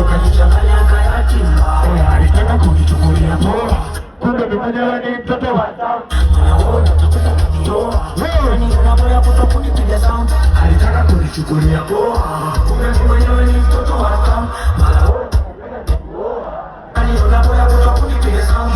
kanichanganya kayatima. Alitaka kunichukulia poa, kumbe mimi mwenyewe ni mtoto wa town. Naona takuta kunioa, ni unaboya kuto kunipiga sound. Alitaka kunichukulia poa, kumbe mimi mwenyewe ni mtoto wa town. Ni unaboya kuto kunipiga sound.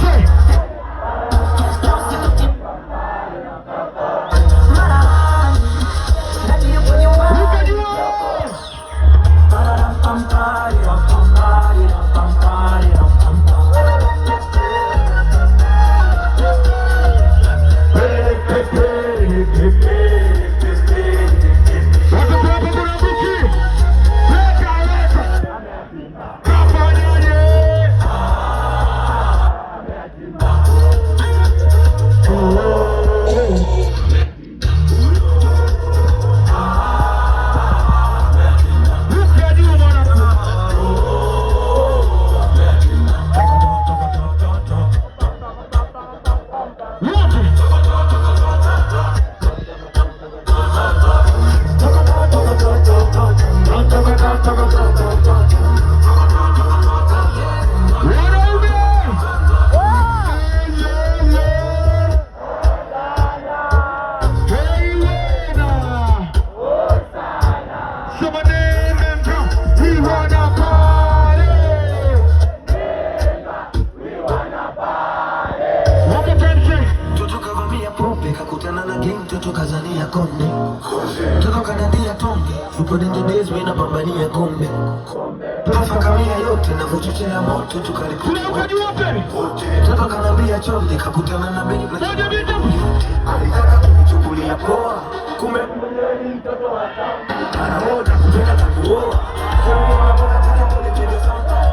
Kakutana na beni alitaka kunichukulia poa, kumbe mwenyewe ni mtoto wa town. Anaona kupenda takuoa,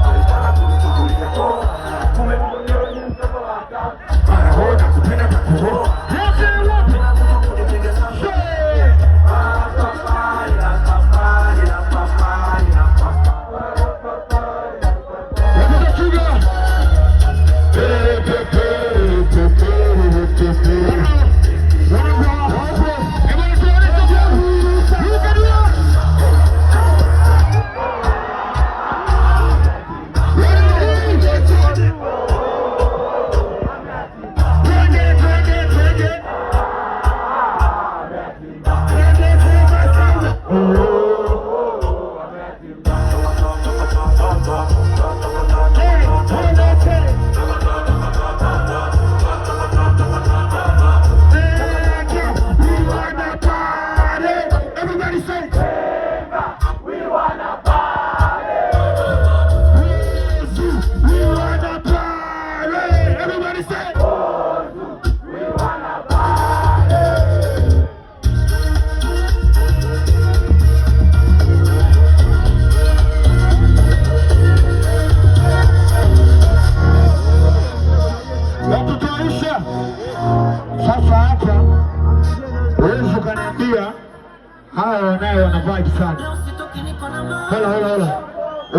alitaka kunichukulia poa, kumbe mwenyewe ni mtoto wa town. Anaona kupenda takuoa.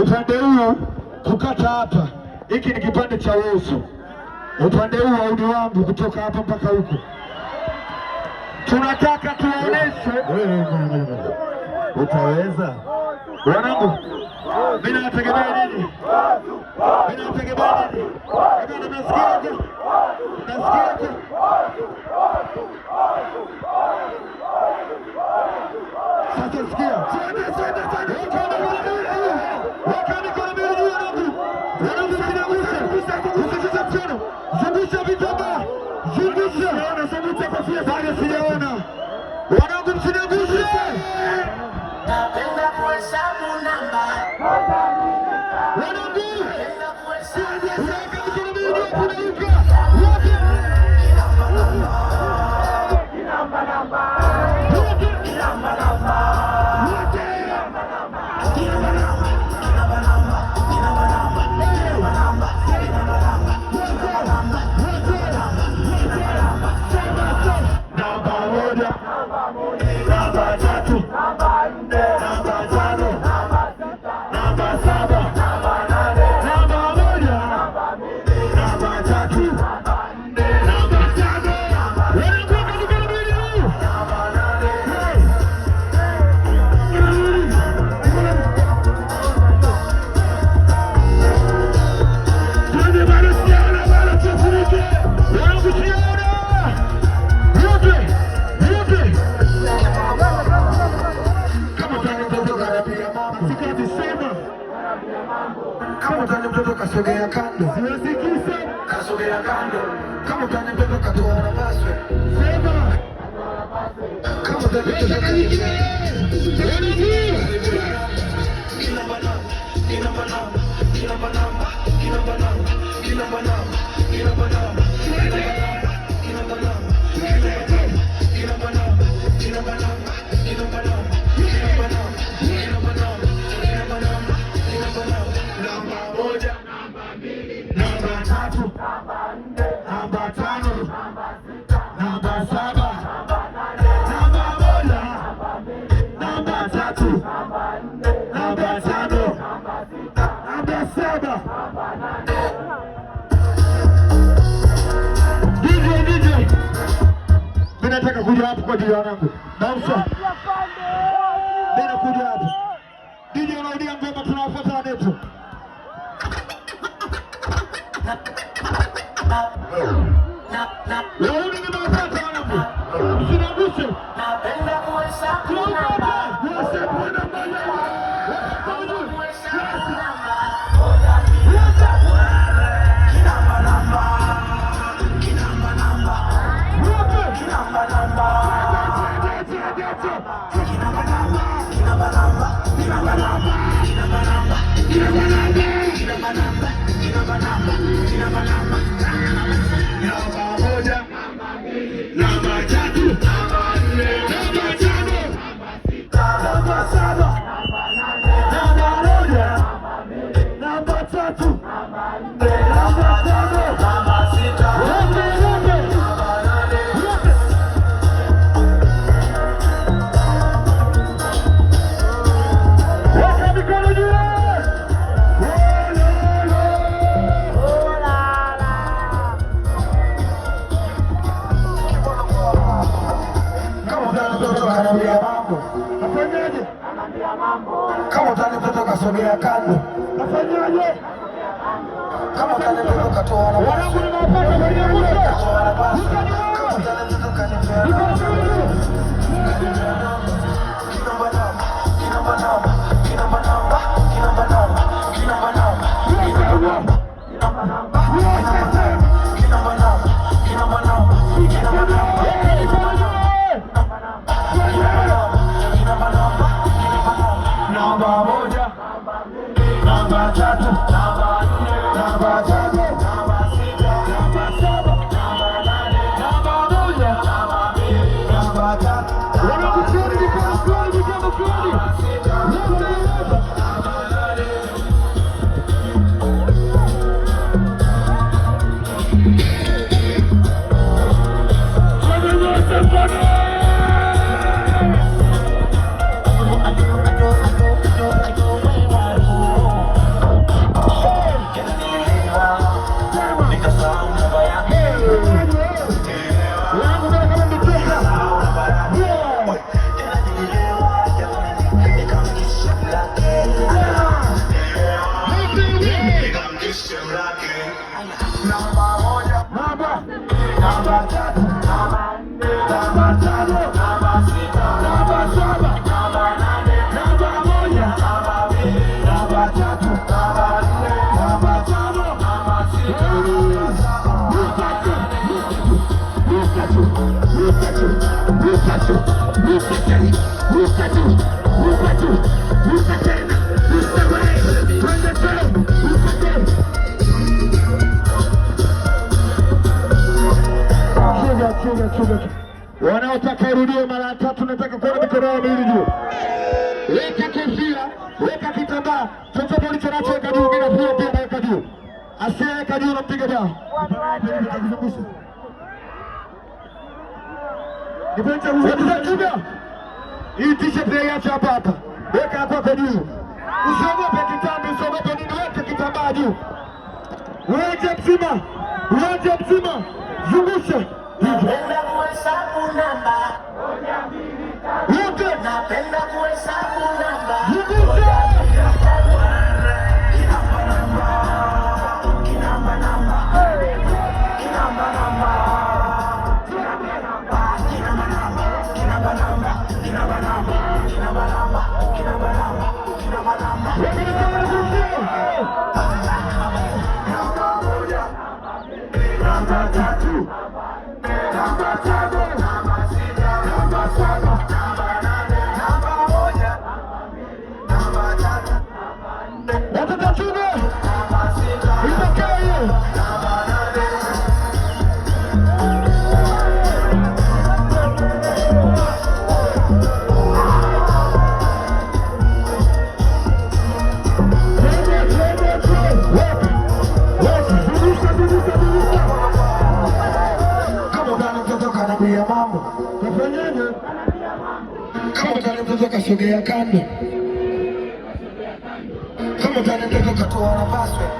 Upande huu kukata hapa, hiki ni kipande cha uso. Upande huu waudi wangu kutoka hapa mpaka huko. Tunataka tuoneshe. Utaweza? Wanangu, mimi nategemea nini? Mimi nategemea nini? Ndio nasikiaje? Nasikiaje? Sasa sikia. Wanangu msiniguse. Napenda kuhesabu namba. Wanangu. Kama utani mtoto kasogea kando. Siwasikisa. Kasogea kando. Kama utani mtoto katoa na paswe. Sema. Kama utani mtoto kasogea. Kila banana, kila banana, kila banana, kila banana, kila banana, kila banana, kila banana, kila banana, kila banana, kila banana. Namba moja, namba tatu, namba tano, namba saba, namba moja, namba tatu, namba tano, namba saba. DJ, mimi nataka kuja hapo kwa ajili ya wanangu. Nausa. Mimi nakuja hapo. DJ unarudia ngoma tunawafuata wanetu. Leo nimewapata wanangu. Usinaguse. Napenda kuhesabu namba. Hesabu namba. Kama utani mtoto kasogea kando. Nafanyaje? Kama utani mtoto katoa na wanangu nimewapata kwenye mwisho. Kama utani mtoto kanipea. Namba moja, namba tatu, namba nne, namba tano, namba sita, namba saba, namba nane, namba moja, namba mbili, namba tatu. Wanakushoni mikono kwani mikono kwani. Wanaotaka irudie mara tatu, nataka kuona mikono yao miwili juu. Weka kofia, weka kitambaa, chochote ulicho nacho weka juu, bila pia weka juu. Asiyeweka juu unampiga dawa. Nipenza kuja. Hii t-shirt yaiacha hapa hapa. Weka hapo juu. Usiogope kitambi, usiogope nini, weka kitambaa juu. Uwanja mzima. Zungusha. Napenda kuhesabu namba. Wote. Napenda kuhesabu namba. Zungusha. sogea kando. Kama utanitaka katoa na password.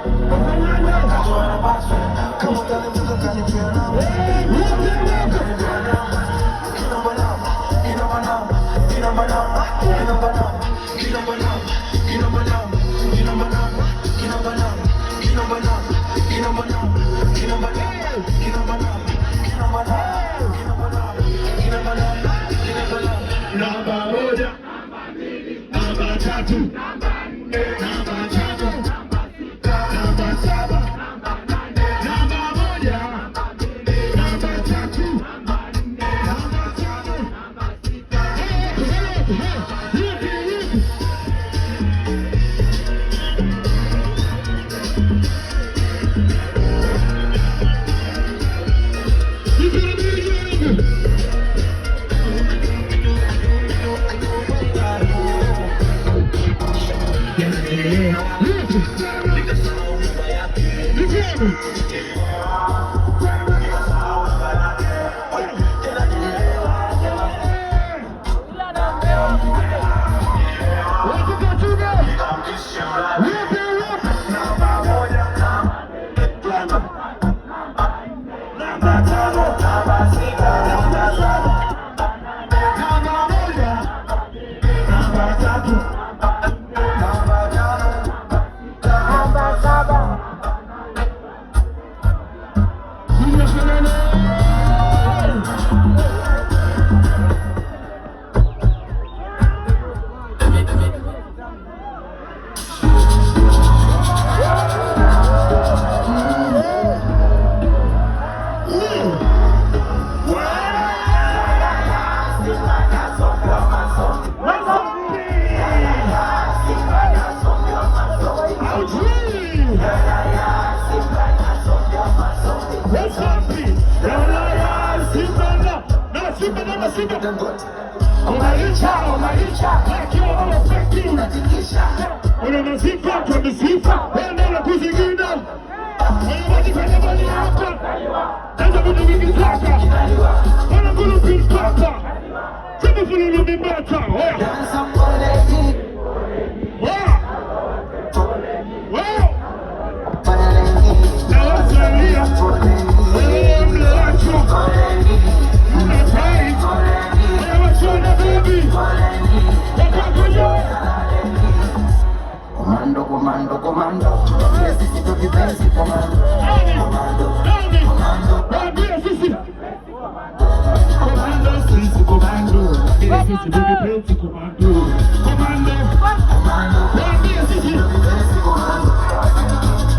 Katoa na password. Kama utanitaka kanipea namba. Namba moja, namba tatu, namba tano, namba saba, namba moja, namba tatu, namba tano, namba sita. Unamasifa kwa misifa, wenda kuzingina. Unamajifanya bali hapa, eza kutu mingi saka. Unakulu piskata, timu fululu mibata. Na wasalia, mleacho. Unatai, unawachona baby. Comando, comando, necesito vivenzi, comando. Comando, sisi comando, necesito vivenzi, comando. Comando, sisi vivenzi, comando.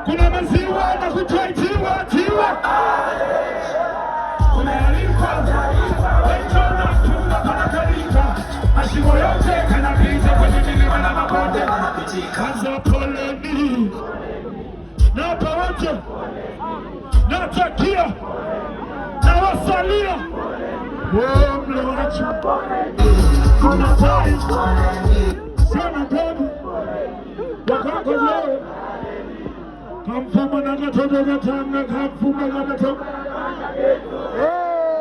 Kuna maziwa na kutoitiwa tiwa. Umealikwa, wetona, tunakalika. Mashimo yote kanapita kwenye milima na mabonde. Kaza poleni, na pamoja, na takia, na wasalia. Mlewacho, kuna tai, sana tabu, wakako leo. Kamfuma na katoto katanga, kamfuma na katoto.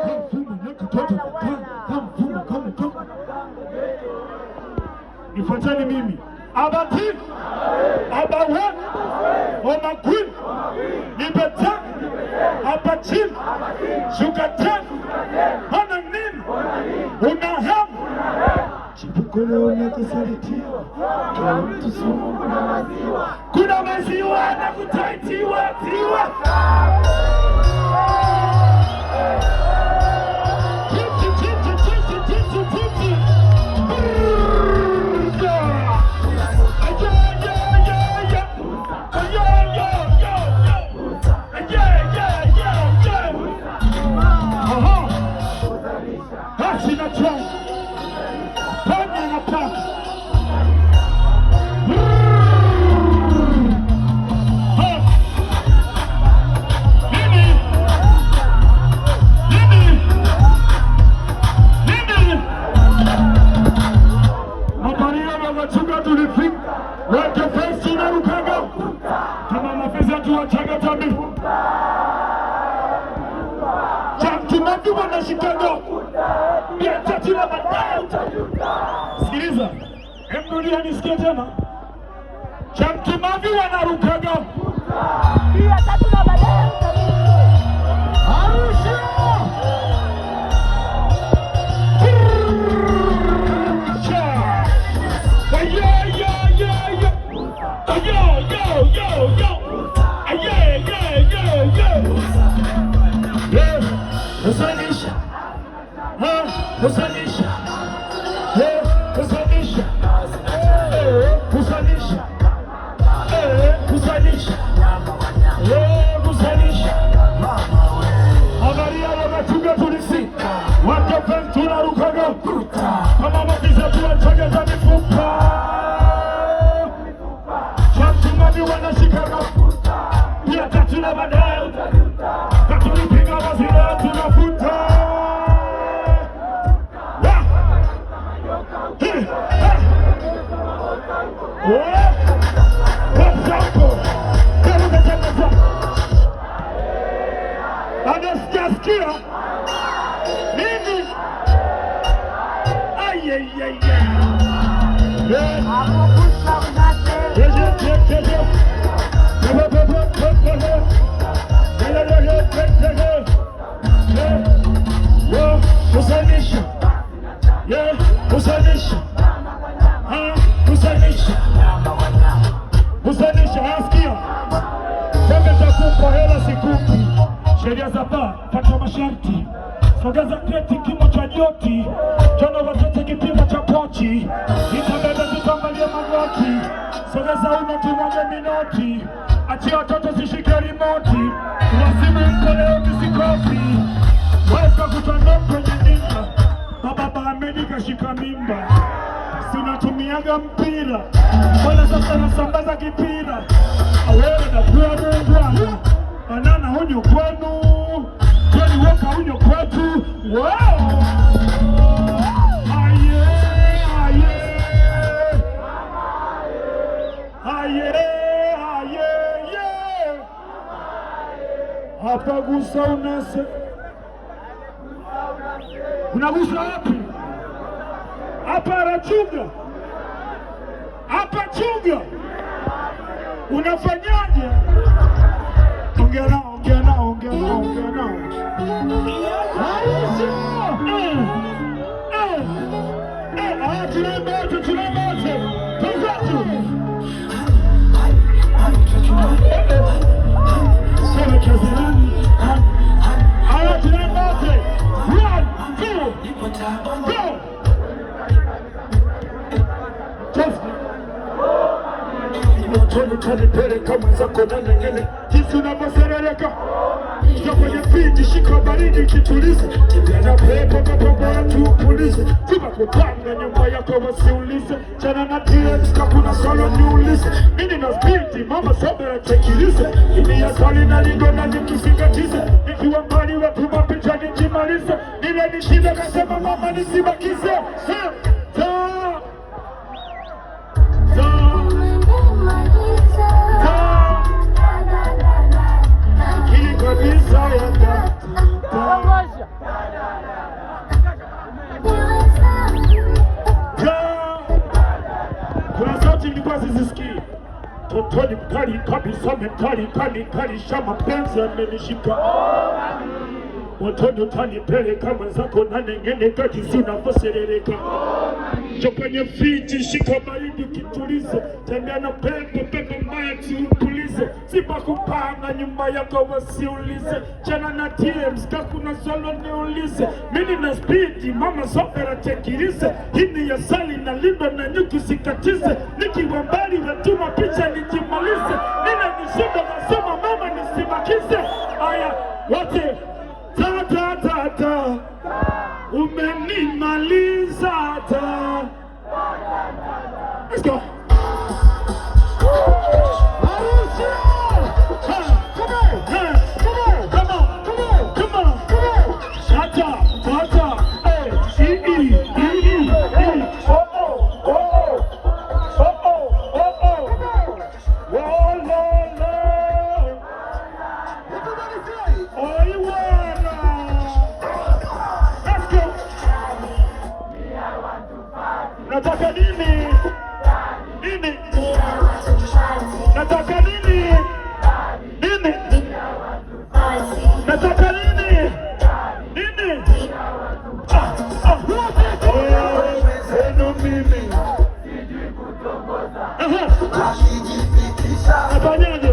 Kamfuma na katoto katanga, kamfuma kama katoto. Nifuatani mimi. Abati, Abawe, Omakwin, Nibetan, Abatin, Sugatan, Hananin, Unaham. Chipukule unakasalitiwa, kila mtu sumu kuna maziwa. Kuna maziwa na kutaitiwa, tiwa. Panya na paka. Mabariano wachunga tulifika. Wake festi na rukaga. Kama mafeza tuwachaga tabi. Chamtumavi wanashikaga. Pia tatila baadaye. Sikiliza. Emrudia nisikie tena. Chamtumavi wanarukaga. Pia tatila baadaye. Arusha! Kusanisha, kusanisha, kusanisha, kusanisha, kusanisha, kusanisha. Angalia wanatunga tulisi, watopen tunarukaga, kama mafiza tuwachaga mifupa. Chamtumani wanashikaga, pia tatuna baadaye, katulipiga mazira tunafuta. Anasikia nini? Kusanisha, kusanisha, kusanisha, kusanisha. Asikia pombe za kupa hela sikupi, sheria za baa pata masharti, sogeza kreti kimo cha nyoti, jono watete kipimo cha pochi, itabebe tutangalie magoti, sogeza una tumage minoti, achia watoto zishike rimoti, wasimu mkoleo kisikopi, weka kutanda kwenye ninga, mababa Amerika shika mimba, sinatumiaga mpira, wala sasa nasambaza kipira, awele na kuwa mungwana, banana hunyo kwenu, kwenu weka hunyo kwetu, wow! Aye, aye, aye, aye, yeah! Hapa gusa unase. Unagusa wapi? Hapa Rachuga. Hapa Chuga. Unafanyaje? Ongea nao, ongea nao, ongea nao, ongea nao. Tunamoto, tunamoto. Tuzatu. Sema kazini. Tunamoto. 1, 2, go. Tanipeleka mwenzako na nengene, jinsi unavyoserereka za kwenye fiti, shika baridi kitulize, tembea na pepo mapambana tuupulize, tima kupanga nyumba yako wasiulize, chana na DMs kakuna solo niulize, mini na spiti mama sobe ya tekilize, ini ya sali na ligo na nikisingatize, nikiwa mbali watu mapicha nijimalize, nile nishida kasema mama nisibakize. Kuna sauti nilikuwa sizisikii. Totoni mkali kabisa, mentali kali kali, shama penzi amenishika. Motoni utanipeleka mwenzako na nengene kati unavyoserereka. Jo kwenye fiti shika baridi kitulize, tembea na pepo pepo mbaya tuupulize, sipa kupanga nyumba yako wasiulize, chana na TMs kakuna solo niulize, mini na spidi mama sopera tekilize, hini ya sali na lindo na nyuki sikatize, nikiwa mbali natuma picha nijimalize, nina nishinda nasema mama nisibakize. Aya wote ta umenimaliza ta. Let's go. Nataka nini? Nini? Nataka nini? Nini? Nataka nini? Nini? Zenu mimi nafanyaje?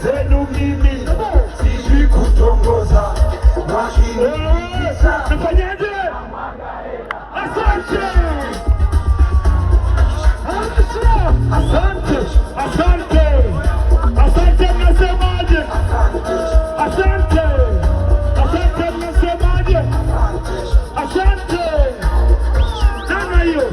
Zenu mimi sijui kutongoza. Nafanyaje? Asante! Asante! Asante! Asante mnasemaje? Asante! Asante mnasemaje? Asante! Nana hiyo!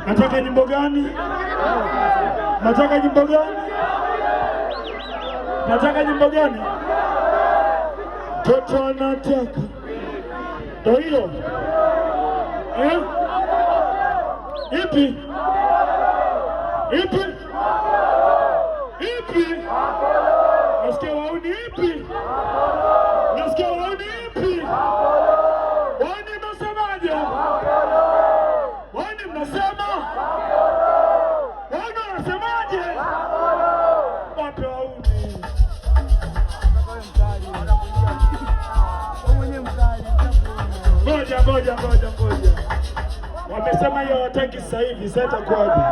Nataka nyimbo gani? Nataka nyimbo gani? Nataka nyimbo gani? Toto anataka. Ndio hiyo. Ipi? Ipi? Ipi? Nasikia wauni ipi? Nasikia wauni ipi? Wauni mnasemaje? Wauni mnasema? Wauni wanasemaje? Wape wauni. Ngoja. Wamesema hiyo hawataki sasa hivi, sasa itakuwaje?